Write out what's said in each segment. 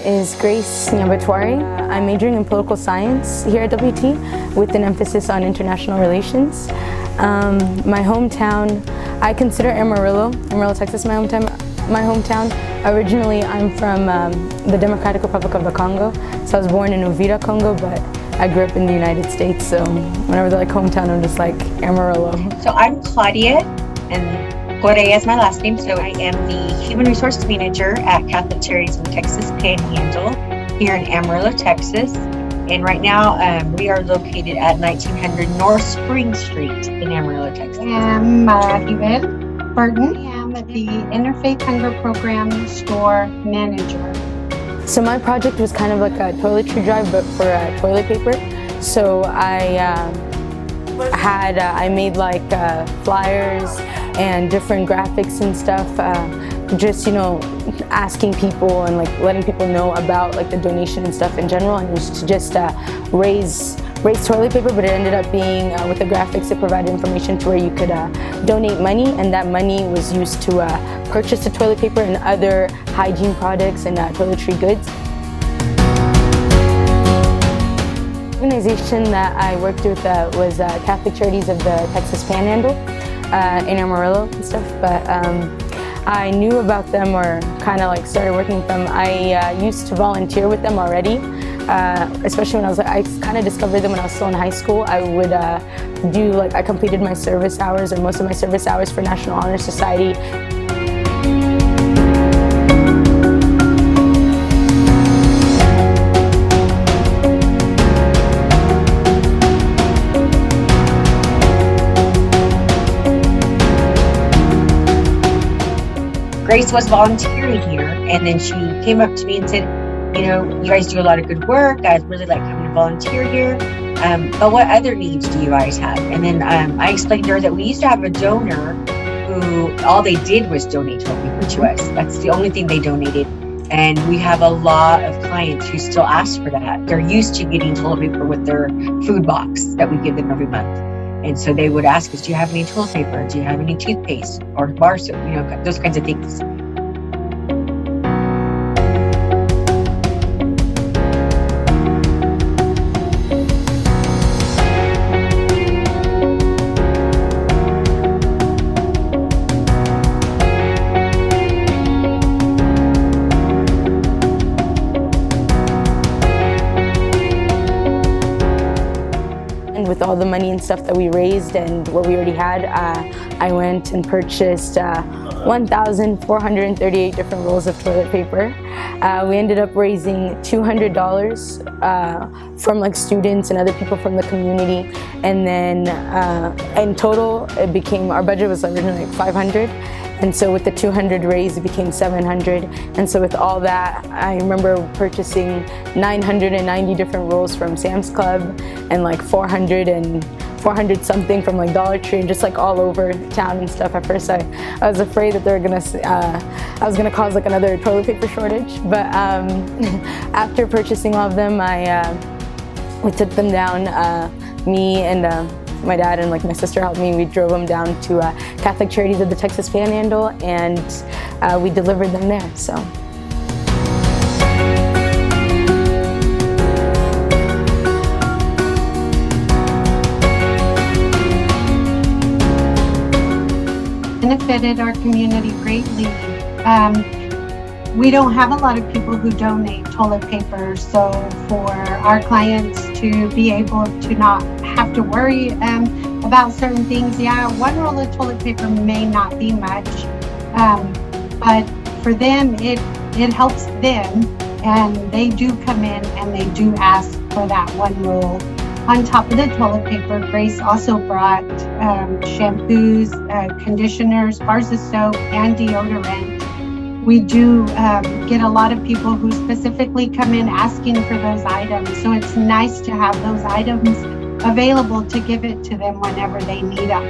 is Grace Nyabatware. I'm majoring in political science here at WT with an emphasis on international relations. My hometown, I consider Amarillo, Texas, my hometown. Originally, I'm from the Democratic Republic of the Congo, so I was born in Uvira, Congo, but I grew up in the United States, so whenever they're like hometown, I'm just like Amarillo. So I'm Claudia, and Correa is my last name, so I am the Human Resources Manager at Catholic Charities in Texas Panhandle here in Amarillo, Texas. And right now we are located at 1900 North Spring Street in Amarillo, Texas. I'm Maribel Burton. I am the Interfaith Hunger Program Store Manager. So my project was kind of like a toiletry drive, but for toilet paper. So I made like flyers and different graphics and stuff, just, you know, asking people and like letting people know about like the donation and stuff in general, and it was to just raise toilet paper, but it ended up being with the graphics, it provided information to where you could donate money, and that money was used to purchase the toilet paper and other hygiene products and toiletry goods. The organization that I worked with was Catholic Charities of the Texas Panhandle in Amarillo and stuff, but I knew about them, or kind of like started working with them. I used to volunteer with them already, especially when I kind of discovered them when I was still in high school. I would I completed my service hours, or most of my service hours, for National Honor Society. Grace was volunteering here, and then she came up to me and said, you know, you guys do a lot of good work. I'd really like coming to volunteer here. But what other needs do you guys have? And then I explained to her that we used to have a donor who all they did was donate toilet paper to us. That's the only thing they donated. And we have a lot of clients who still ask for that. They're used to getting toilet paper with their food box that we give them every month. And so they would ask us, do you have any toilet paper? Do you have any toothpaste or bar soap? You know, those kinds of things. With all the money and stuff that we raised and what we already had, I went and purchased 1,438 different rolls of toilet paper. We ended up raising $200 from like students and other people from the community, and then in total it became, our budget was originally like $500. And so with the 200 raised, it became 700. And so with all that, I remember purchasing 990 different rolls from Sam's Club, and like 400 something from like Dollar Tree, and just like all over town and stuff. At first I was afraid that I was gonna cause like another toilet paper shortage. But after purchasing all of them, we took them down, me and my dad and like my sister helped me. We drove them down to Catholic Charities of the Texas Panhandle, and we delivered them there. So. Benefited our community greatly. We don't have a lot of people who donate toilet paper, so for our clients to be able to not have to worry about certain things, yeah, one roll of toilet paper may not be much, but for them it helps them, and they do come in and they do ask for that one roll. On top of the toilet paper, Grace also brought shampoos, conditioners, bars of soap, and deodorant. We do get a lot of people who specifically come in asking for those items, so it's nice to have those items available to give it to them whenever they need them.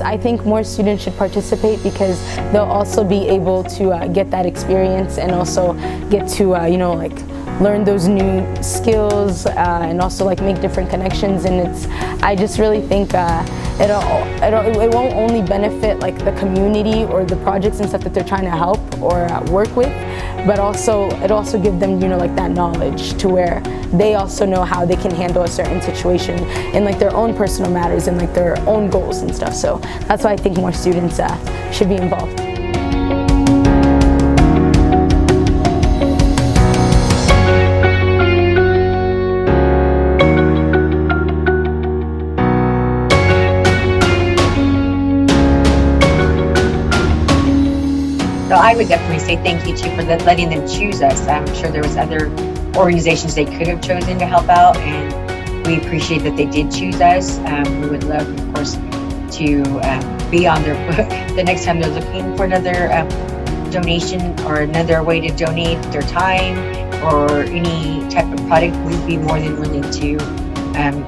I think more students should participate, because they'll also be able to get that experience, and also get to, you know, like learn those new skills and also like make different connections. And I just really think it won't only benefit like the community or the projects and stuff that they're trying to help or work with, but also it also gives them, you know, like that knowledge to where they also know how they can handle a certain situation in like their own personal matters and like their own goals and stuff. So that's why I think more students should be involved. So I would definitely say thank you to for letting them choose us. I'm sure there was other organizations they could have chosen to help out, and we appreciate that they did choose us. We would love, of course, to be on their the next time they're looking for another donation or another way to donate their time or any type of product. We'd be more than willing to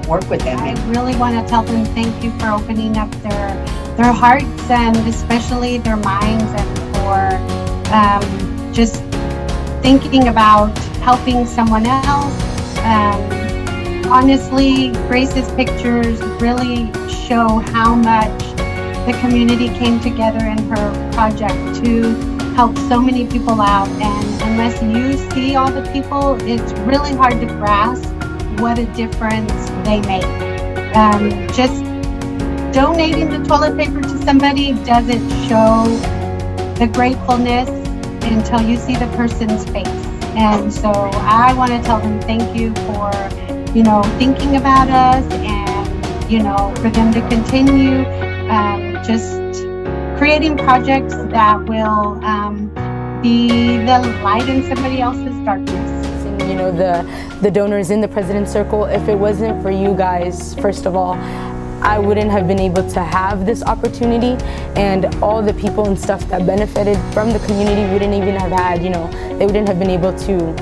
work with them. I really want to tell them thank you for opening up their hearts and especially their minds, and for just thinking about helping someone else. Honestly, Grace's pictures really show how much the community came together in her project to help so many people out, and unless you see all the people, it's really hard to grasp what a difference they make. Just donating the toilet paper to somebody doesn't show the gratefulness until you see the person's face. And so I want to tell them thank you for, you know, thinking about us, and, you know, for them to continue just creating projects that will be the light in somebody else's darkness. You know, the donors in the President's Circle, if it wasn't for you guys, first of all, I wouldn't have been able to have this opportunity, and all the people and stuff that benefited from the community wouldn't even have had, you know, they wouldn't have been able to,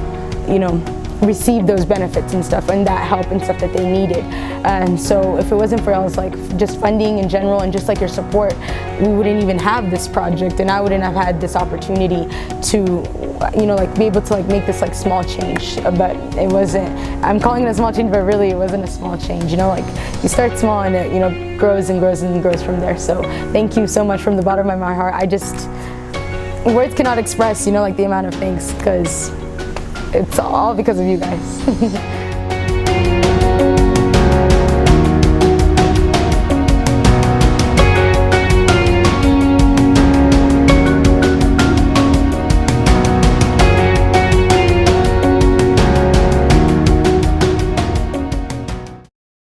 you know, receive those benefits and stuff and that help and stuff that they needed. And so if it wasn't for y'all's like just funding in general and just like your support, we wouldn't even have this project, and I wouldn't have had this opportunity to, you know, like be able to like make this like small change. But it wasn't, I'm calling it a small change, but really it wasn't a small change, you know, like you start small and it, you know, grows and grows and grows from there. So thank you so much from the bottom of my heart. I just, words cannot express, you know, like the amount of thanks, because it's all because of you guys.